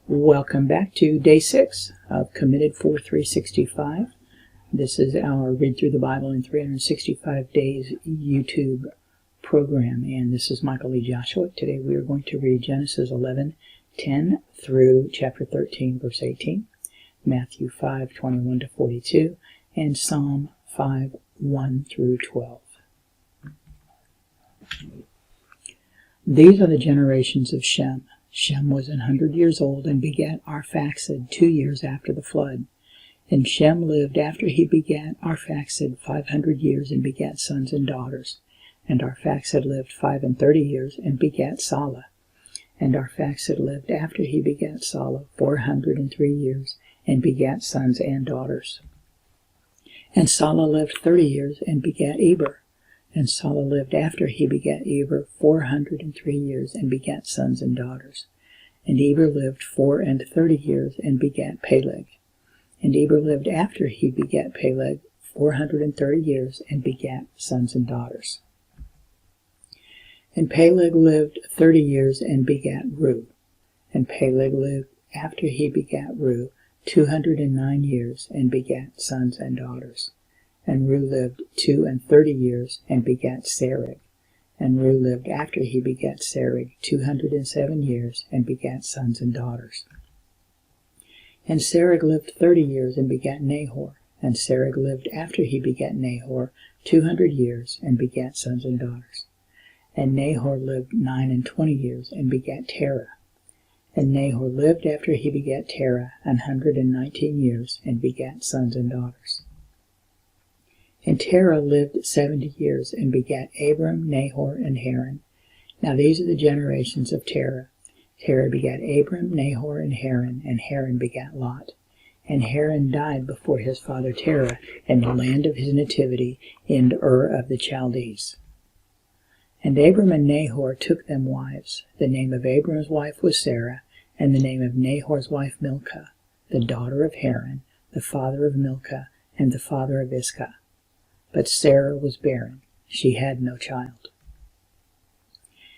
Welcome back to day 6 of Committed for 365. This is our Read Through the Bible in 365 Days YouTube program, and this is Michael Lee Joshua. Today we are going to read Genesis 11:10 through chapter 13, verse 18, Matthew 5:21 to 42, and Psalm 5:1 through 12. These are the generations of Shem. Shem was 100 years old and begat Arphaxad 2 years after the flood. And Shem lived after he begat Arphaxad 500 years and begat sons and daughters. And Arphaxad lived 35 years and begat Salah. And Arphaxad lived after he begat Salah 403 years and begat sons and daughters. And Salah lived 30 years and begat Eber. And Salah lived after he begat Eber 403 years and begat sons and daughters. And Eber lived 34 years and begat Peleg. And Eber lived after he begat Peleg 430 years and begat sons and daughters. And Peleg lived 30 years and begat Reu. And Peleg lived after he begat Reu 209 years and begat sons and daughters. And Reu lived 32 years and begat Serug. And Reu lived after he begat Serug 207 years and begat sons and daughters. And Serug lived 30 years and begat Nahor. And Serug lived after he begat Nahor 200 years and begat sons and daughters. And Nahor lived 29 years and begat Terah. And Nahor lived after he begat Terah 119 years and begat sons and daughters. And Terah lived 70 years and begat Abram, Nahor, and Haran. Now these are the generations of Terah. Terah begat Abram, Nahor, and Haran begat Lot. And Haran died before his father Terah in the land of his nativity in Ur of the Chaldees. And Abram and Nahor took them wives. The name of Abram's wife was Sarah, and the name of Nahor's wife Milcah, the daughter of Haran, the father of Milcah, and the father of Iscah. But Sarah was barren, she had no child.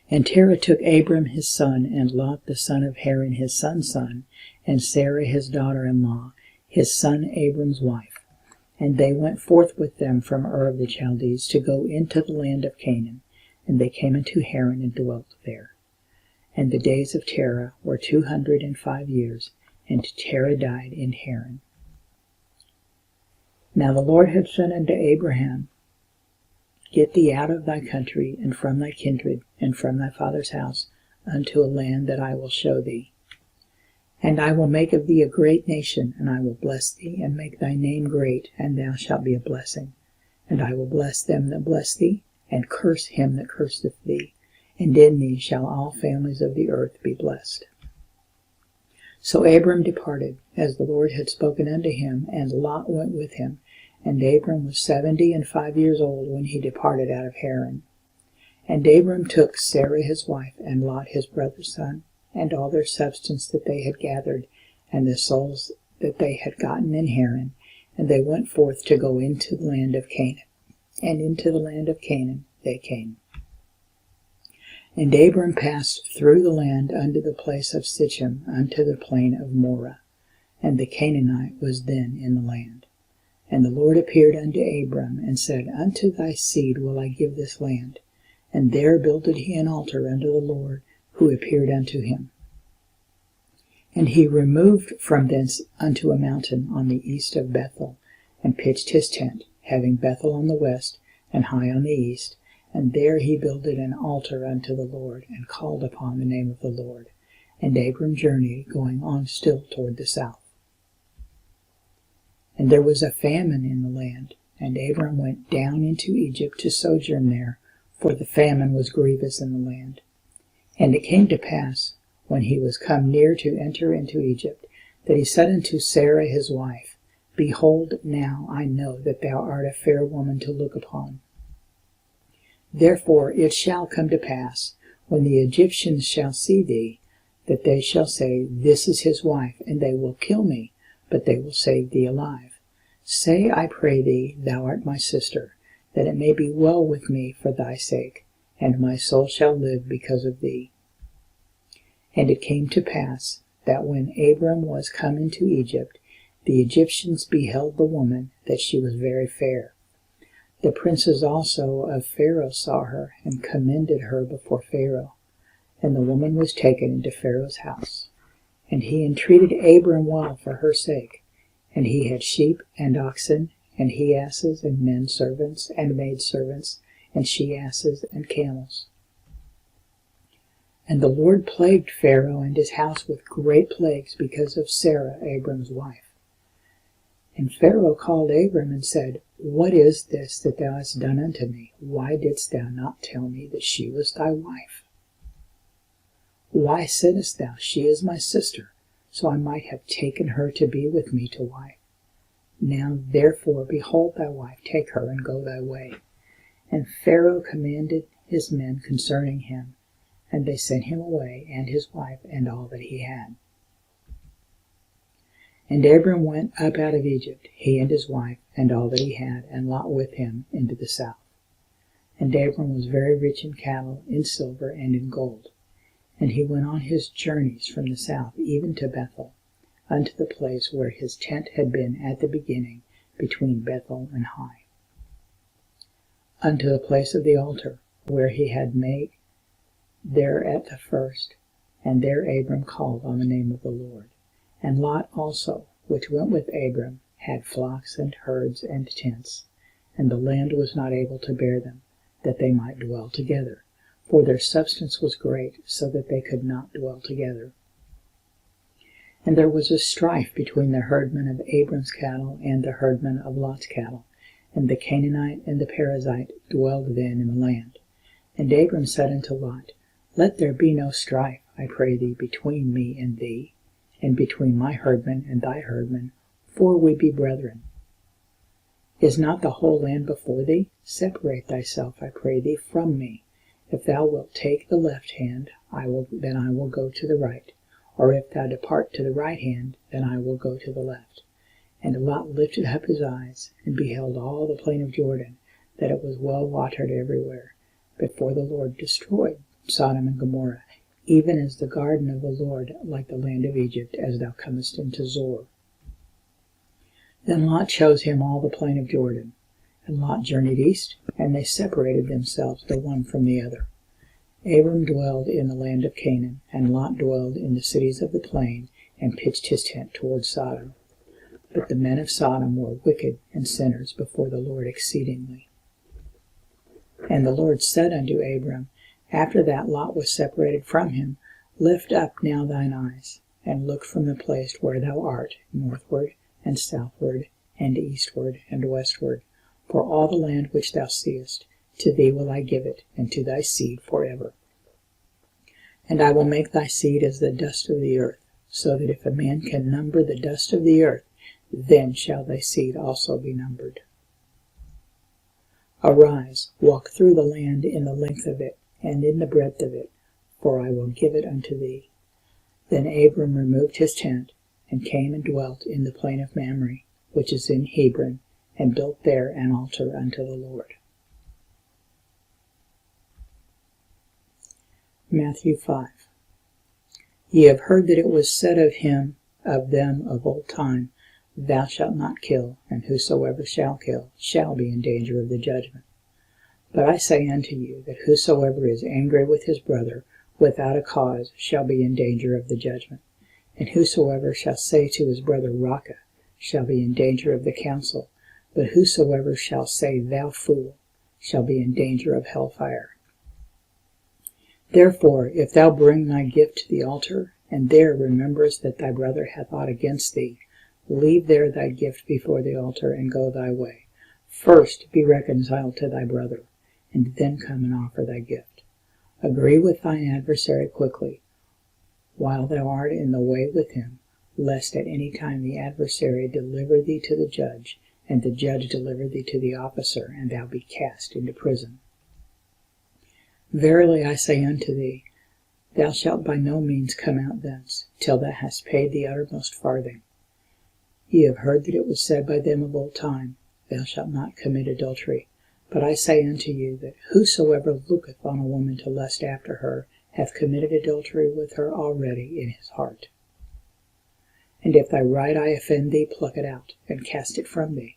And Terah took Abram his son, and Lot the son of Haran his son's son, and Sarah his daughter-in-law, his son Abram's wife. And they went forth with them from Ur of the Chaldees to go into the land of Canaan, and they came into Haran and dwelt there. And the days of Terah were 205 years, and Terah died in Haran. Now the Lord had said unto Abraham, Get thee out of thy country, and from thy kindred, and from thy father's house, unto a land that I will show thee. And I will make of thee a great nation, and I will bless thee, and make thy name great, and thou shalt be a blessing. And I will bless them that bless thee, and curse him that curseth thee, and in thee shall all families of the earth be blessed. So Abram departed, as the Lord had spoken unto him, and Lot went with him. And Abram was 75 years old when he departed out of Haran. And Abram took Sarah his wife, and Lot his brother's son, and all their substance that they had gathered, and the souls that they had gotten in Haran, and they went forth to go into the land of Canaan. And into the land of Canaan they came. And Abram passed through the land unto the place of Sichem, unto the plain of Moreh. And the Canaanite was then in the land. And the Lord appeared unto Abram, and said, Unto thy seed will I give this land. And there builded he an altar unto the Lord, who appeared unto him. And he removed from thence unto a mountain on the east of Bethel, and pitched his tent, having Bethel on the west, and Hai on the east. And there he builded an altar unto the Lord, and called upon the name of the Lord. And Abram journeyed, going on still toward the south. And there was a famine in the land, and Abram went down into Egypt to sojourn there, for the famine was grievous in the land. And it came to pass, when he was come near to enter into Egypt, that he said unto Sarah his wife, Behold, now I know that thou art a fair woman to look upon. Therefore it shall come to pass, when the Egyptians shall see thee, that they shall say, This is his wife, and they will kill me, but they will save thee alive. Say, I pray thee, thou art my sister, that it may be well with me for thy sake, and my soul shall live because of thee. And it came to pass, that when Abram was come into Egypt, the Egyptians beheld the woman, that she was very fair. The princes also of Pharaoh saw her, and commended her before Pharaoh. And the woman was taken into Pharaoh's house. And he entreated Abram well for her sake. And he had sheep and oxen, and he asses, and men servants, and maid servants, and she asses, and camels. And the Lord plagued Pharaoh and his house with great plagues because of Sarah, Abram's wife. And Pharaoh called Abram and said, What is this that thou hast done unto me? Why didst thou not tell me that she was thy wife? Why saidst thou, She is my sister, so I might have taken her to be with me to wife? Now therefore, behold thy wife, take her, and go thy way. And Pharaoh commanded his men concerning him, and they sent him away, and his wife, and all that he had. And Abram went up out of Egypt, he and his wife, and all that he had, and Lot with him, into the south. And Abram was very rich in cattle, in silver, and in gold. And he went on his journeys from the south, even to Bethel, unto the place where his tent had been at the beginning, between Bethel and Hai, unto the place of the altar, where he had made there at the first, and there Abram called on the name of the Lord. And Lot also, which went with Abram, had flocks and herds and tents, and the land was not able to bear them, that they might dwell together, for their substance was great, so that they could not dwell together. And there was a strife between the herdmen of Abram's cattle and the herdmen of Lot's cattle, and the Canaanite and the Perizzite dwelled then in the land. And Abram said unto Lot, Let there be no strife, I pray thee, between me and thee, and between my herdmen and thy herdmen, for we be brethren. Is not the whole land before thee? Separate thyself, I pray thee, from me. If thou wilt take the left hand, then I will go to the right. Or if thou depart to the right hand, then I will go to the left. And Lot lifted up his eyes, and beheld all the plain of Jordan, that it was well watered everywhere, before the Lord destroyed Sodom and Gomorrah, even as the garden of the Lord, like the land of Egypt, as thou comest into Zoar. Then Lot chose him all the plain of Jordan. And Lot journeyed east, and they separated themselves the one from the other. Abram dwelled in the land of Canaan, and Lot dwelled in the cities of the plain, and pitched his tent toward Sodom. But the men of Sodom were wicked and sinners before the Lord exceedingly. And the Lord said unto Abram, after that Lot was separated from him, Lift up now thine eyes, and look from the place where thou art, northward and southward, and eastward and westward. For all the land which thou seest, to thee will I give it, and to thy seed forever. And I will make thy seed as the dust of the earth, so that if a man can number the dust of the earth, then shall thy seed also be numbered. Arise, walk through the land in the length of it, and in the breadth of it, for I will give it unto thee. Then Abram removed his tent, and came and dwelt in the plain of Mamre, which is in Hebron, and built there an altar unto the Lord. Matthew 5. Ye have heard that it was said of them of old time, Thou shalt not kill, and whosoever shall kill shall be in danger of the judgment. But I say unto you, that whosoever is angry with his brother without a cause shall be in danger of the judgment. And whosoever shall say to his brother, Raca, shall be in danger of the council. But whosoever shall say, Thou fool, shall be in danger of hellfire. Therefore, if thou bring thy gift to the altar, and there rememberest that thy brother hath aught against thee, leave there thy gift before the altar, and go thy way. First be reconciled to thy brother, and then come and offer thy gift. Agree with thine adversary quickly, while thou art in the way with him, lest at any time the adversary deliver thee to the judge, and the judge deliver thee to the officer, and thou be cast into prison. Verily I say unto thee, thou shalt by no means come out thence, till thou hast paid the uttermost farthing. Ye have heard that it was said by them of old time, Thou shalt not commit adultery. But I say unto you, that whosoever looketh on a woman to lust after her, hath committed adultery with her already in his heart. And if thy right eye offend thee, pluck it out, and cast it from thee.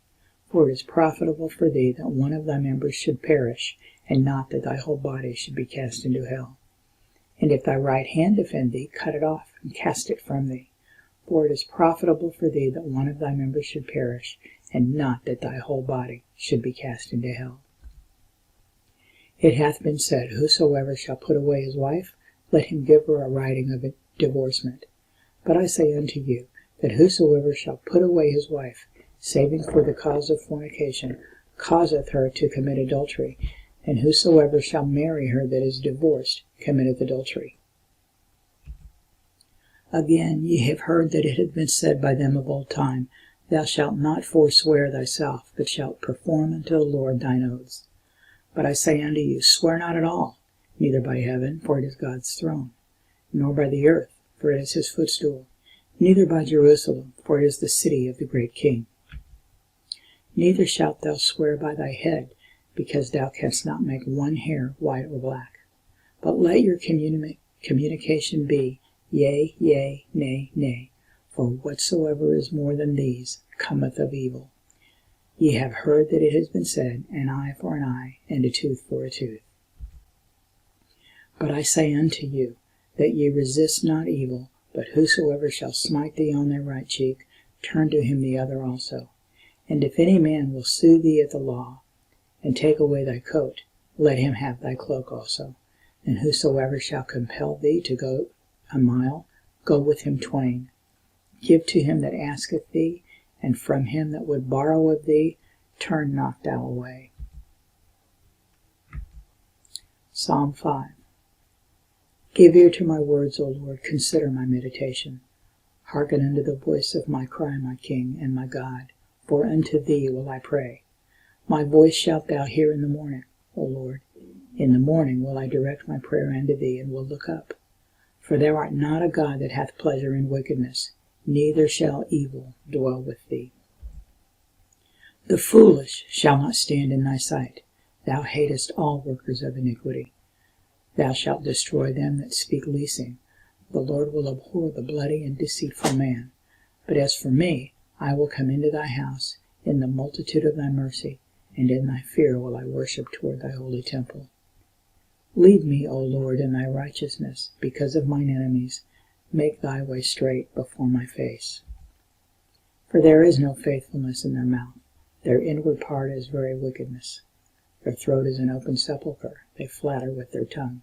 For it is profitable for thee that one of thy members should perish, and not that thy whole body should be cast into hell. And if thy right hand offend thee, cut it off, and cast it from thee. For it is profitable for thee that one of thy members should perish, and not that thy whole body should be cast into hell. It hath been said, Whosoever shall put away his wife, let him give her a writing of divorcement. But I say unto you, that whosoever shall put away his wife, saving for the cause of fornication, causeth her to commit adultery, and whosoever shall marry her that is divorced committeth adultery. Again, ye have heard that it hath been said by them of old time, Thou shalt not forswear thyself, but shalt perform unto the Lord thine oaths. But I say unto you, swear not at all, neither by heaven, for it is God's throne, nor by the earth, for it is his footstool, neither by Jerusalem, for it is the city of the great King. Neither shalt thou swear by thy head, because thou canst not make one hair white or black. But let your communication be, Yea, yea, nay, nay, for whatsoever is more than these cometh of evil. Ye have heard that it has been said, An eye for an eye, and a tooth for a tooth. But I say unto you, that ye resist not evil, but whosoever shall smite thee on thy right cheek, turn to him the other also. And if any man will sue thee at the law, and take away thy coat, let him have thy cloak also. And whosoever shall compel thee to go a mile, go with him twain. Give to him that asketh thee, and from him that would borrow of thee, turn not thou away. Psalm 5. Give ear to my words, O Lord, consider my meditation. Hearken unto the voice of my cry, my King and my God, for unto thee will I pray. My voice shalt thou hear in the morning, O Lord. In the morning will I direct my prayer unto thee, and will look up. For thou art not a God that hath pleasure in wickedness, neither shall evil dwell with thee. The foolish shall not stand in thy sight. Thou hatest all workers of iniquity. Thou shalt destroy them that speak leasing. The Lord will abhor the bloody and deceitful man. But as for me, I will come into thy house in the multitude of thy mercy, and in thy fear will I worship toward thy holy temple. Lead me, O Lord, in thy righteousness, because of mine enemies. Make thy way straight before my face. For there is no faithfulness in their mouth. Their inward part is very wickedness. Their throat is an open sepulchre. They flatter with their tongue.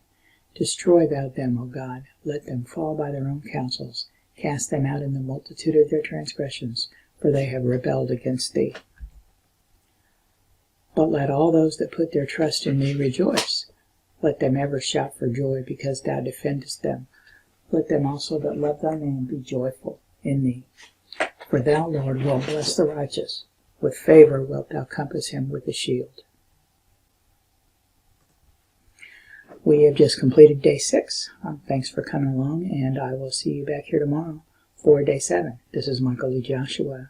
Destroy thou them, O God. Let them fall by their own counsels. Cast them out in the multitude of their transgressions, for they have rebelled against thee. But let all those that put their trust in thee rejoice. Let them ever shout for joy, because thou defendest them. Let them also that love thy name be joyful in thee. For thou, Lord, wilt bless the righteous. With favor wilt thou compass him with a shield. We have just completed day 6. Thanks for coming along, and I will see you back here tomorrow for day 7. This is Michael Lee Joshua,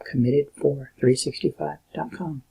committed for 365.com.